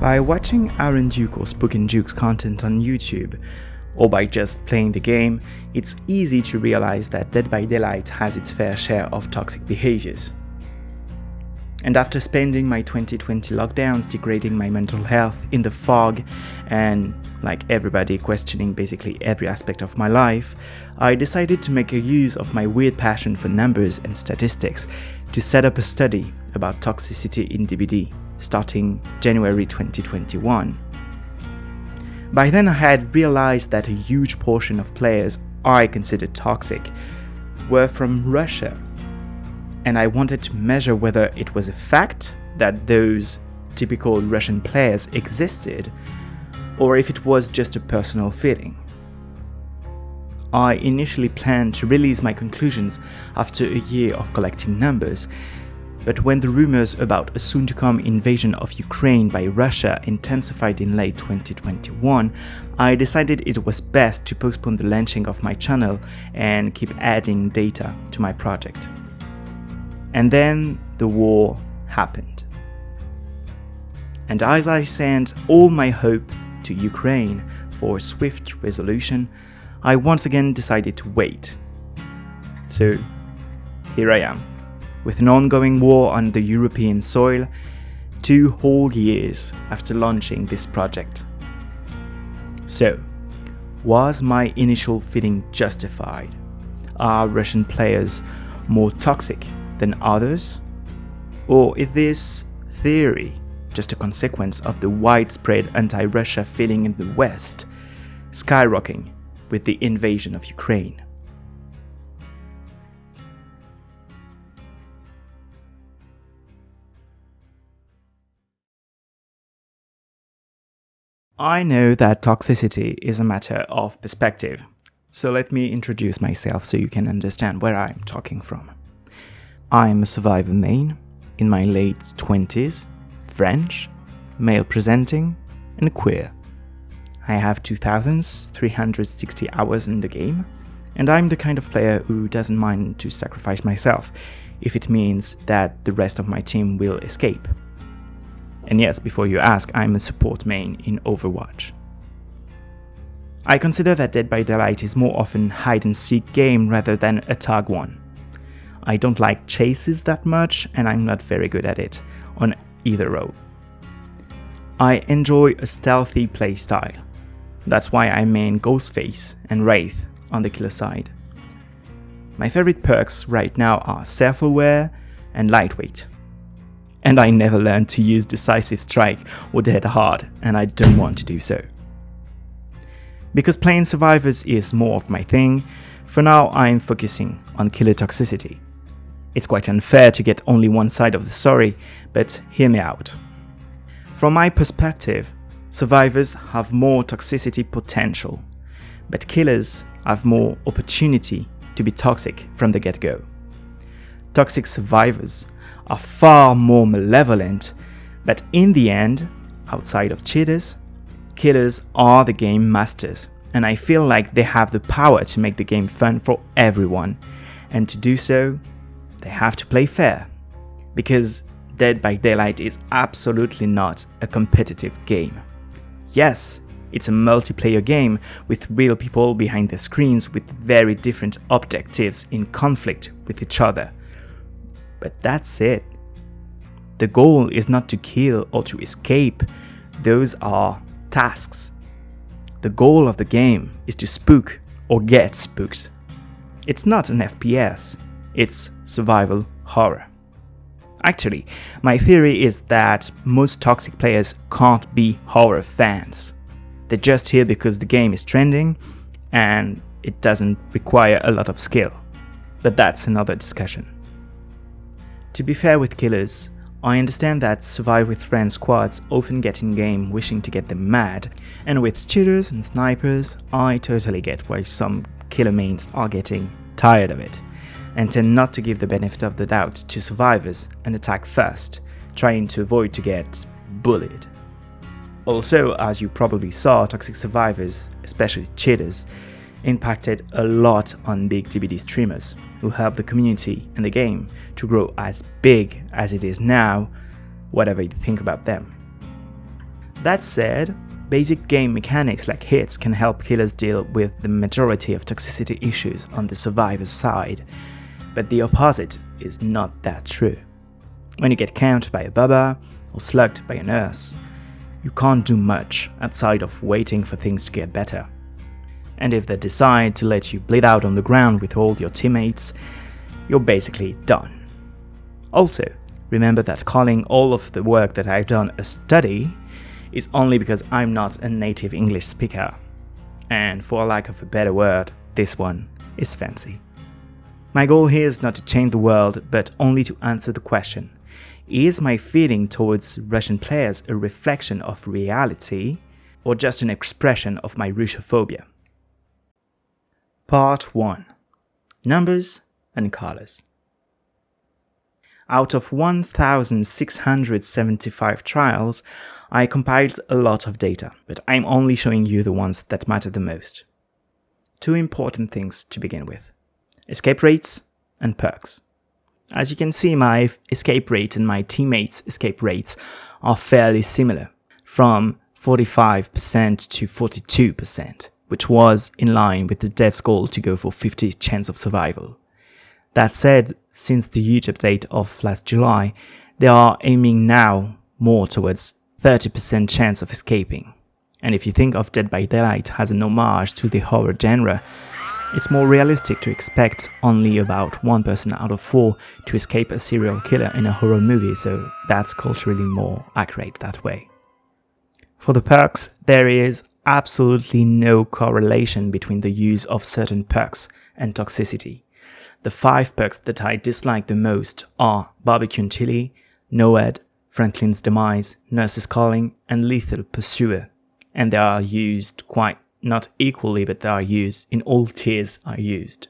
By watching Aaron Duke or Spoken Duke's content on YouTube, or by just playing the game, it's easy to realize that Dead by Daylight has its fair share of toxic behaviors. And after spending my 2020 lockdowns degrading my mental health in the fog and, like everybody, questioning basically every aspect of my life, I decided to make a use of my weird passion for numbers and statistics to set up a study about toxicity in DBD, starting January 2021. By then I had realized that a huge portion of players I considered toxic were from Russia, and I wanted to measure whether it was a fact that those typical Russian players existed, or if it was just a personal feeling. I initially planned to release my conclusions after a year of collecting numbers, but when the rumors about a soon-to-come invasion of Ukraine by Russia intensified in late 2021, I decided it was best to postpone the launching of my channel and keep adding data to my project. And then the war happened. And as I sent all my hope to Ukraine for a swift resolution, I once again decided to wait. So here I am, with an ongoing war on the European soil, 2 whole years after launching this project. So, was my initial feeling justified? Are Russian players more toxic than others? Or is this theory just a consequence of the widespread anti-Russia feeling in the West, skyrocketing with the invasion of Ukraine? I know that toxicity is a matter of perspective, so let me introduce myself so you can understand where I'm talking from. I'm a survivor main, in my late 20s, French, male presenting, and queer. I have 2,360 hours in the game, and I'm the kind of player who doesn't mind to sacrifice myself if it means that the rest of my team will escape. And yes, before you ask, I'm a support main in Overwatch. I consider that Dead by Daylight is more often hide-and-seek game rather than a tag one. I don't like chases that much, and I'm not very good at it on either row. I enjoy a stealthy playstyle. That's why I main Ghostface and Wraith on the killer side. My favorite perks right now are self-aware and lightweight. And I never learned to use Decisive Strike or Dead Hard, and I don't want to do so. Because playing survivors is more of my thing, for now I'm focusing on killer toxicity. It's quite unfair to get only one side of the story, but hear me out. From my perspective, survivors have more toxicity potential, but killers have more opportunity to be toxic from the get-go. Toxic survivors are far more malevolent, but in the end, outside of cheaters, killers are the game masters, and I feel like they have the power to make the game fun for everyone, and to do so, they have to play fair, because Dead by Daylight is absolutely not a competitive game. Yes, it's a multiplayer game with real people behind the screens with very different objectives in conflict with each other. But that's it. The goal is not to kill or to escape, those are tasks. The goal of the game is to spook or get spooked. It's not an FPS, it's survival horror. Actually, my theory is that most toxic players can't be horror fans. They're just here because the game is trending and it doesn't require a lot of skill. But that's another discussion. To be fair with killers, I understand that survive with friends squads often get in game wishing to get them mad, and with cheaters and snipers, I totally get why some killer mains are getting tired of it, and tend not to give the benefit of the doubt to survivors and attack first, trying to avoid to get bullied. Also, as you probably saw, toxic survivors, especially cheaters, impacted a lot on big DBD streamers, who helped the community and the game to grow as big as it is now, whatever you think about them. That said, basic game mechanics like hits can help killers deal with the majority of toxicity issues on the survivor's side, but the opposite is not that true. When you get camped by a bubba or slugged by a nurse, you can't do much outside of waiting for things to get better. And if they decide to let you bleed out on the ground with all your teammates, you're basically done. Also, remember that calling all of the work that I've done a study is only because I'm not a native English speaker. And for lack of a better word, this one is fancy. My goal here is not to change the world, but only to answer the question: is my feeling towards Russian players a reflection of reality or just an expression of my Russophobia? Part 1. Numbers and colors. Out of 1,675 trials, I compiled a lot of data, but I'm only showing you the ones that matter the most. Two important things to begin with: escape rates and perks. As you can see, my escape rate and my teammates' escape rates are fairly similar, from 45% to 42%, which was in line with the dev's goal to go for 50% chance of survival. That said, since the huge update of last July, they are aiming now more towards 30% chance of escaping. And if you think of Dead by Daylight as an homage to the horror genre, it's more realistic to expect only about 1 person out of 4 to escape a serial killer in a horror movie, so that's culturally more accurate that way. For the perks, there is absolutely no correlation between the use of certain perks and toxicity. The 5 perks that I dislike the most are Barbecue and Chili, NOED, Franklin's Demise, Nurse's Calling, and Lethal Pursuer, and they are used quite not equally, but they are used in all tiers are used.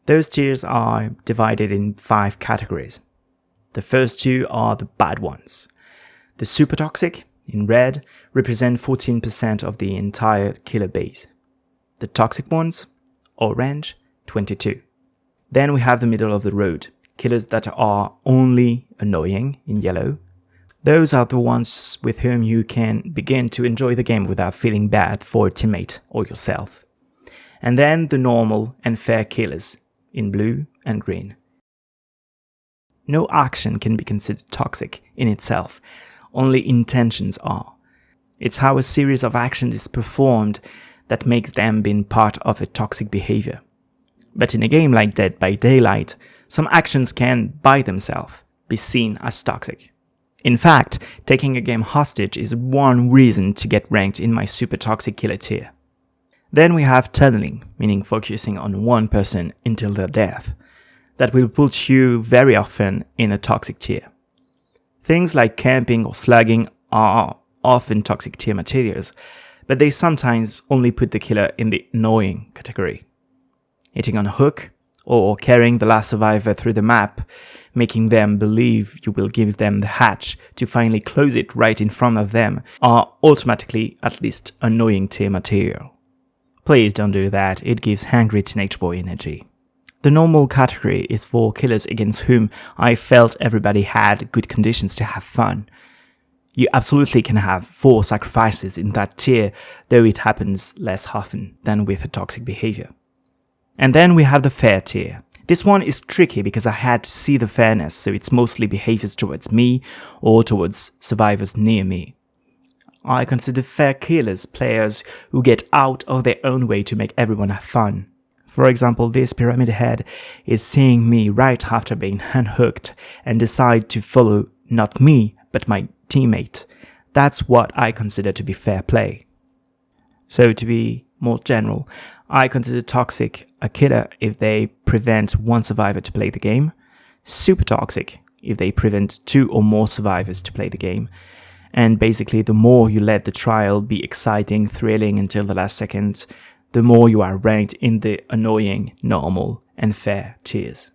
Those tiers are divided in 5 categories. The first 2 are the bad ones. The super toxic, in red, represent 14% of the entire killer base. The toxic ones, orange, 22%. Then we have the middle of the road, killers that are only annoying, in yellow. Those are the ones with whom you can begin to enjoy the game without feeling bad for a teammate or yourself. And then the normal and fair killers, in blue and green. No action can be considered toxic in itself, only intentions are. It's how a series of actions is performed that makes them being part of a toxic behavior. But in a game like Dead by Daylight, some actions can, by themselves, be seen as toxic. In fact, taking a game hostage is one reason to get ranked in my super toxic killer tier. Then we have tunneling, meaning focusing on one person until their death. That will put you very often in a toxic tier. Things like camping or slugging are often toxic tier materials, but they sometimes only put the killer in the annoying category. Hitting on a hook, or carrying the last survivor through the map, making them believe you will give them the hatch to finally close it right in front of them, are automatically at least annoying tier material. Please don't do that, it gives hangry teenage boy energy. The normal category is for killers against whom I felt everybody had good conditions to have fun. You absolutely can have 4 sacrifices in that tier, though it happens less often than with a toxic behavior. And then we have the fair tier. This one is tricky because I had to see the fairness, so it's mostly behaviors towards me or towards survivors near me. I consider fair killers players who get out of their own way to make everyone have fun. For example, this pyramid head is seeing me right after being unhooked and decide to follow not me, but my teammate. That's what I consider to be fair play. So to be more general, I consider toxic a killer if they prevent one survivor to play the game, super toxic if they prevent 2 or more survivors to play the game, and basically the more you let the trial be exciting, thrilling until the last second, the more you are ranked in the annoying, normal, and fair tiers.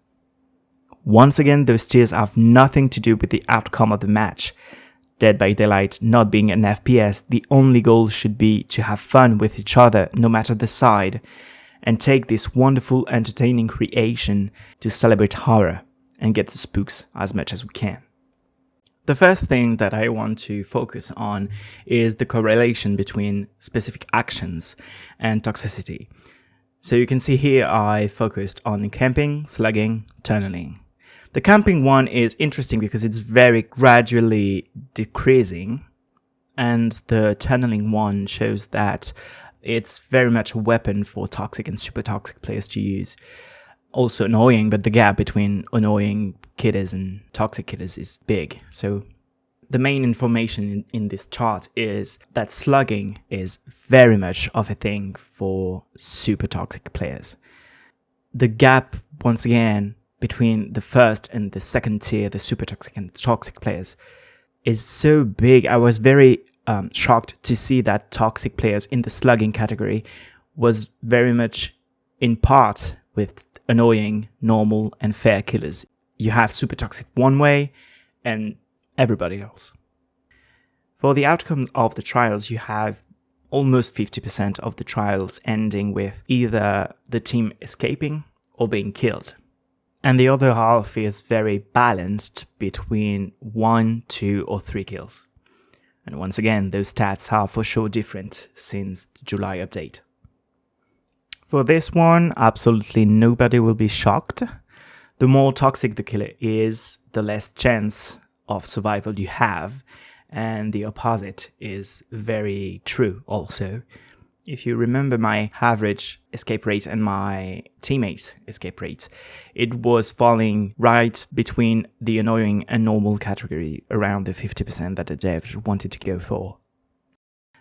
Once again, those tiers have nothing to do with the outcome of the match. Dead by Daylight not being an FPS, the only goal should be to have fun with each other no matter the side, and take this wonderful entertaining creation to celebrate horror and get the spooks as much as we can. The first thing that I want to focus on is the correlation between specific actions and toxicity. So you can see here I focused on camping, slugging, tunneling. The camping one is interesting because it's very gradually decreasing, and the tunneling one shows that it's very much a weapon for toxic and super toxic players to use. Also annoying, but the gap between annoying killers and toxic killers is big. So the main information in this chart is that slugging is very much of a thing for super toxic players. The gap, once again, between the first and the second tier, the super toxic and toxic players, is so big. I was very shocked to see that toxic players in the slugging category was very much in part with annoying, normal, and fair killers. You have super toxic one way and everybody else. For the outcome of the trials, you have almost 50% of the trials ending with either the team escaping or being killed. And the other half is very balanced between 1, 2, or 3 kills. And once again, those stats are for sure different since the July update. For this one, absolutely nobody will be shocked. The more toxic the killer is, the less chance of survival you have, and the opposite is very true also. If you remember my average escape rate and my teammates' escape rate, it was falling right between the annoying and normal category, around the 50% that the devs wanted to go for.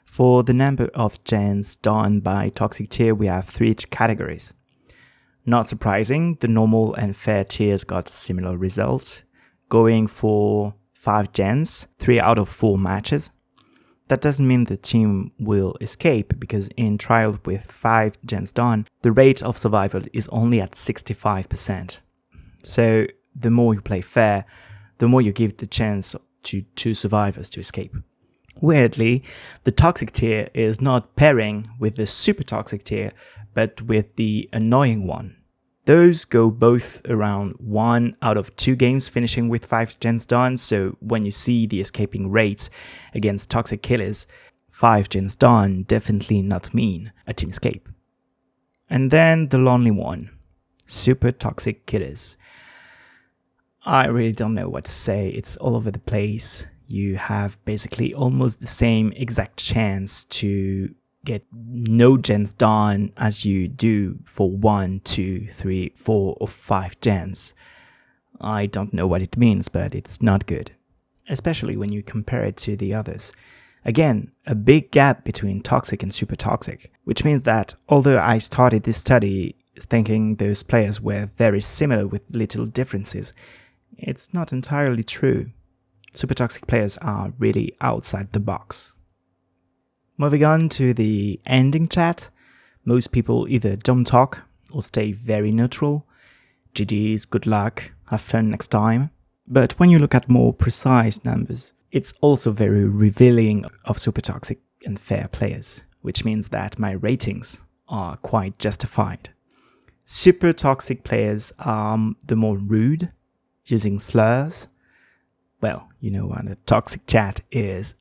For the number of gens done by toxic tier, we have 3 categories. Not surprising, the normal and fair tiers got similar results, going for 5 gens, 3 out of 4 matches. That doesn't mean the team will escape, because in trials with 5 gens done, the rate of survival is only at 65%. So the more you play fair, the more you give the chance to 2 survivors to escape. Weirdly, the toxic tier is not pairing with the super toxic tier, but with the annoying one. Those go both around 1 out of 2 games finishing with 5 gens done, so when you see the escaping rates against toxic killers, 5 gens done definitely not mean a team escape. And then the lonely one, super toxic killers. I really don't know what to say, it's all over the place. You have basically almost the same exact chance to get no gens done as you do for 1, 2, 3, 4, or 5 gens. I don't know what it means, but it's not good, especially when you compare it to the others. Again, a big gap between toxic and super toxic, which means that although I started this study thinking those players were very similar with little differences, it's not entirely true. Super toxic players are really outside the box. Moving on to the ending chat, most people either don't talk or stay very neutral. GG's, good luck, have fun next time. But when you look at more precise numbers, it's also very revealing of super toxic and fair players, which means that my ratings are quite justified. Super toxic players are the more rude, using slurs. Well, you know what a toxic chat is.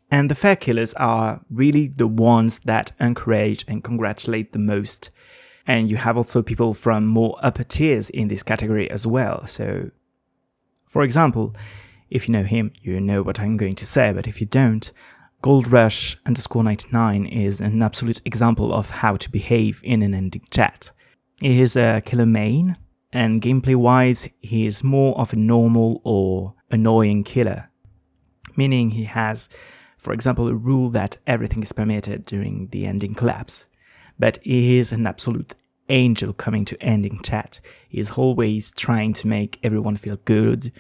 And the fair killers are really the ones that encourage and congratulate the most. And you have also people from more upper tiers in this category as well. So, for example, if you know him, you know what I'm going to say, but if you don't, GoldRush_99 is an absolute example of how to behave in an ending chat. He is a killer main, and gameplay-wise, he is more of a normal or annoying killer, meaning he has, for example, a rule that everything is permitted during the ending collapse. But he is an absolute angel coming to ending chat. He is always trying to make everyone feel good,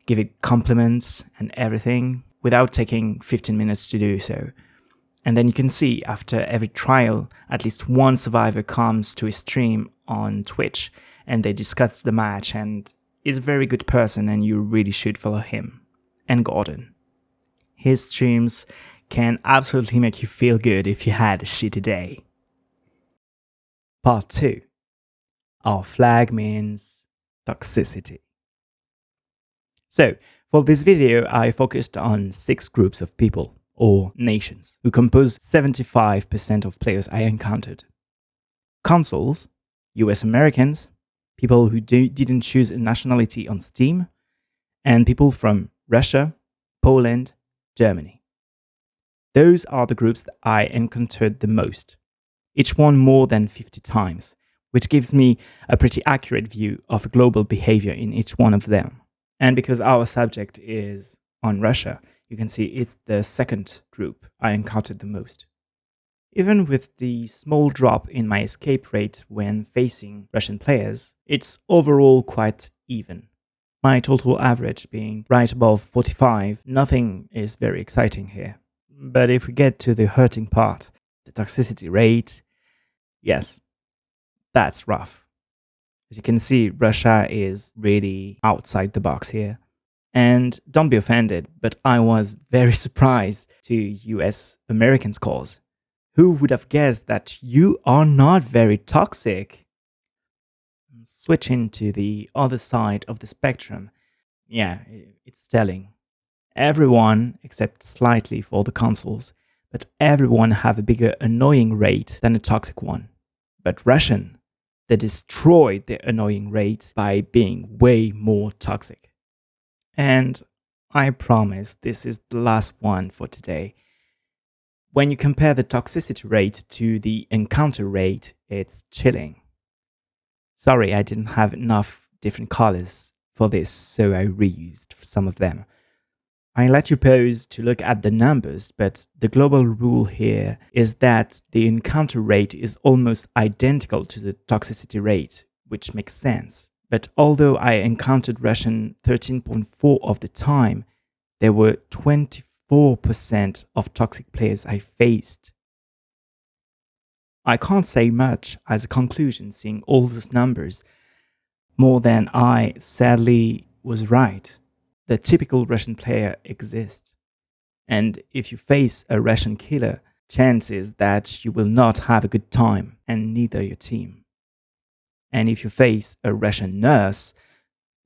give it compliments and everything, without taking 15 minutes to do so. And then you can see after every trial, at least one survivor comes to his stream on Twitch and they discuss the match, and is a very good person and you really should follow him. And Gordon. His streams can absolutely make you feel good if you had a shitty day. Part 2. Our flag means toxicity. So, For this video, I focused on 6 groups of people, or nations, who compose 75% of players I encountered. Consuls, US Americans, people who didn't choose a nationality on Steam, and people from Russia, Poland, Germany. Those are the groups that I encountered the most, each one more than 50 times, which gives me a pretty accurate view of global behavior in each one of them. And because our subject is on Russia, you can see it's the second group I encountered the most. Even with the small drop in my escape rate when facing Russian players, it's overall quite even. My total average being right above 45, nothing is very exciting here. But if we get to the hurting part, the toxicity rate, yes, that's rough. As you can see, Russia is really outside the box here. And don't be offended, but I was very surprised to US American scores. Who would have guessed that you are not very toxic? Switching to the other side of the spectrum, yeah, it's telling. Everyone, except slightly for the consuls, but everyone have a bigger annoying rate than a toxic one. But Russian, they destroyed their annoying rate by being way more toxic. And I promise this is the last one for today. When you compare the toxicity rate to the encounter rate, it's chilling. Sorry, I didn't have enough different colors for this, so I reused some of them. I let you pause to look at the numbers, but the global rule here is that the encounter rate is almost identical to the toxicity rate, which makes sense. But although I encountered Russian 13.4 of the time, there were 24% of toxic players I faced. I can't say much as a conclusion seeing all those numbers, more than I sadly was right. The typical Russian player exists. And if you face a Russian killer, chances that you will not have a good time, and neither your team. And if you face a Russian nurse,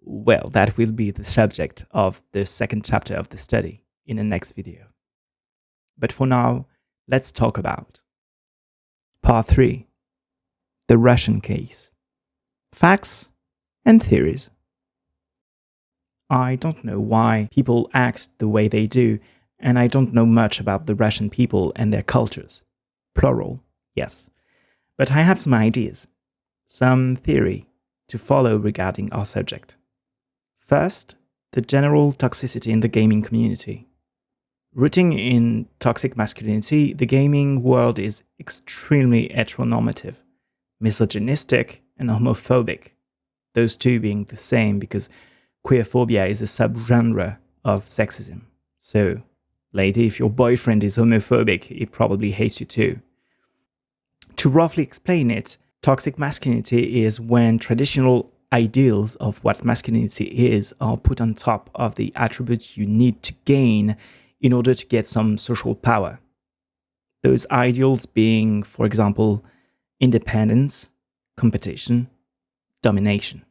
well, that will be the subject of the second chapter of the study in the next video. But for now, let's talk about Part 3. The Russian case. Facts and theories. I don't know why people act the way they do, and I don't know much about the Russian people and their cultures. Plural, yes. But I have some ideas, some theory to follow regarding our subject. First, the general toxicity in the gaming community. Rooting in toxic masculinity, the gaming world is extremely heteronormative, misogynistic, and homophobic. Those two being the same because queerphobia is a subgenre of sexism. So, lady, if your boyfriend is homophobic, he probably hates you too. To roughly explain it, toxic masculinity is when traditional ideals of what masculinity is are put on top of the attributes you need to gain in order to get some social power. Those ideals being, for example, independence, competition, domination.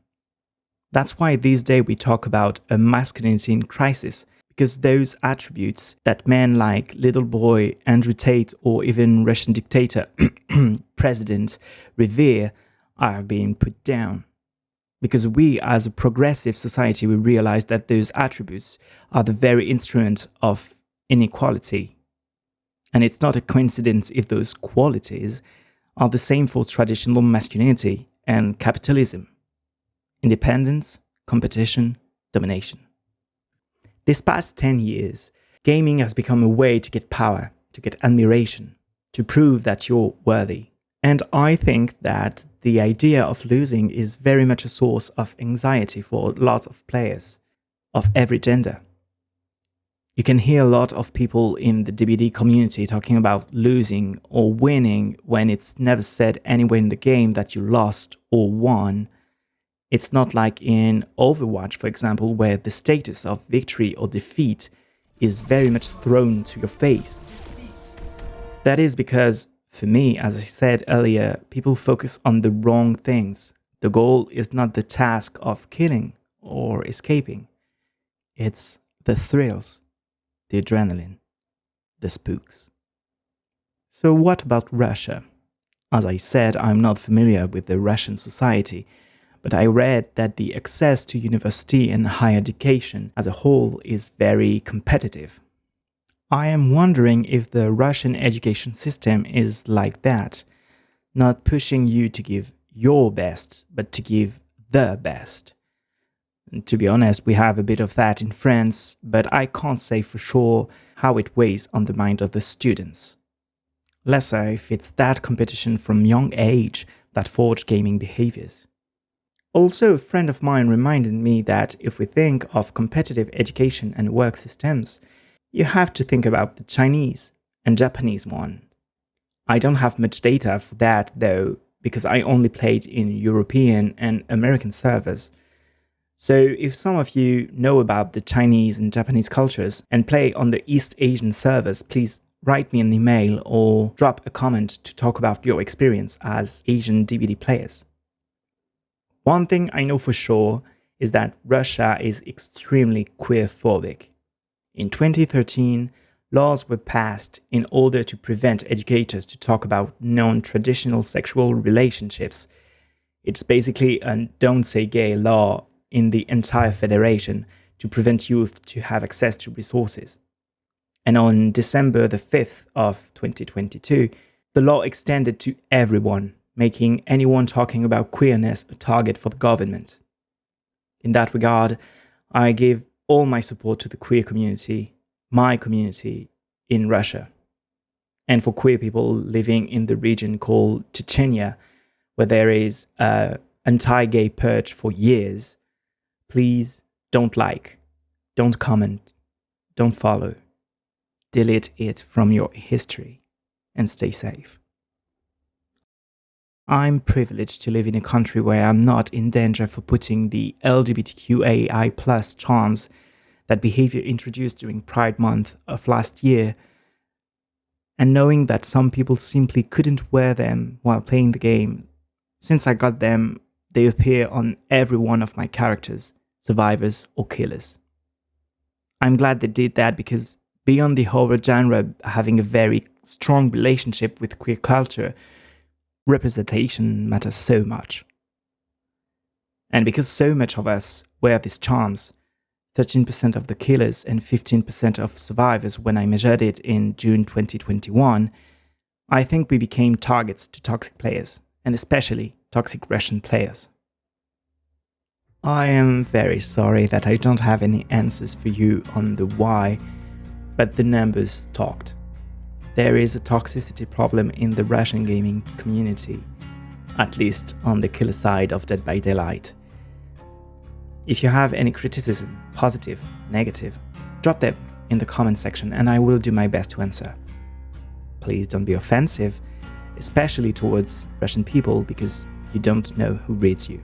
That's why these days we talk about a masculinity in crisis, because those attributes that men like little boy Andrew Tate or even Russian dictator President revere are being put down. Because we as a progressive society, we realize that those attributes are the very instrument of inequality. And it's not a coincidence if those qualities are the same for traditional masculinity and capitalism. Independence, competition, domination. This past 10 years, gaming has become a way to get power, to get admiration, to prove that you're worthy. And I think that the idea of losing is very much a source of anxiety for lots of players of every gender. You can hear a lot of people in the DBD community talking about losing or winning when it's never said anywhere in the game that you lost or won. It's not like in Overwatch, for example, where the status of victory or defeat is very much thrown to your face. That is because, for me, as I said earlier, people focus on the wrong things. The goal is not the task of killing or escaping. It's the thrills, the adrenaline, the spooks. So what about Russia? As I said, I'm not familiar with the Russian society, but I read that the access to university and higher education as a whole is very competitive. I am wondering if the Russian education system is like that, not pushing you to give your best, but to give the best. And to be honest, we have a bit of that in France, but I can't say for sure how it weighs on the mind of the students. Lesser if it's that competition from young age that forge gaming behaviors. Also, a friend of mine reminded me that if we think of competitive education and work systems, you have to think about the Chinese and Japanese one. I don't have much data for that though, because I only played in European and American servers. So if some of you know about the Chinese and Japanese cultures and play on the East Asian servers, please write me an email or drop a comment to talk about your experience as Asian DBD players. One thing I know for sure is that Russia is extremely queer-phobic. In 2013, laws were passed in order to prevent educators to talk about non-traditional sexual relationships. It's basically a don't say gay law in the entire federation to prevent youth to have access to resources. And on December the 5th of 2022, the law extended to everyone, making anyone talking about queerness a target for the government. In that regard, I give all my support to the queer community, my community in Russia, and for queer people living in the region called Chechnya, where there is an anti-gay purge for years. Please don't like, don't comment, don't follow. Delete it from your history and stay safe. I'm privileged to live in a country where I'm not in danger for putting the LGBTQIA+ charms, that behavior introduced during Pride Month of last year, and knowing that some people simply couldn't wear them while playing the game. Since I got them, they appear on every one of my characters, survivors or killers. I'm glad they did that because beyond the horror genre having a very strong relationship with queer culture, representation matters so much. And because so much of us wear these charms, 13% of the killers and 15% of survivors when I measured it in June 2021, I think we became targets to toxic players, and especially toxic Russian players. I am very sorry that I don't have any answers for you on the why, but the numbers talked. There is a toxicity problem in the Russian gaming community, at least on the killer side of Dead by Daylight. If you have any criticism, positive, negative, drop them in the comment section and I will do my best to answer. Please don't be offensive, especially towards Russian people, because you don't know who reads you.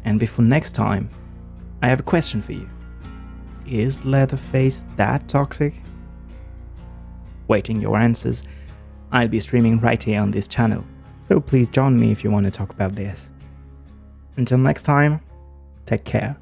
And before next time, I have a question for you. Is Leatherface that toxic? Waiting your answers. I'll be streaming right here on this channel, so please join me if you want to talk about this. Until next time, take care.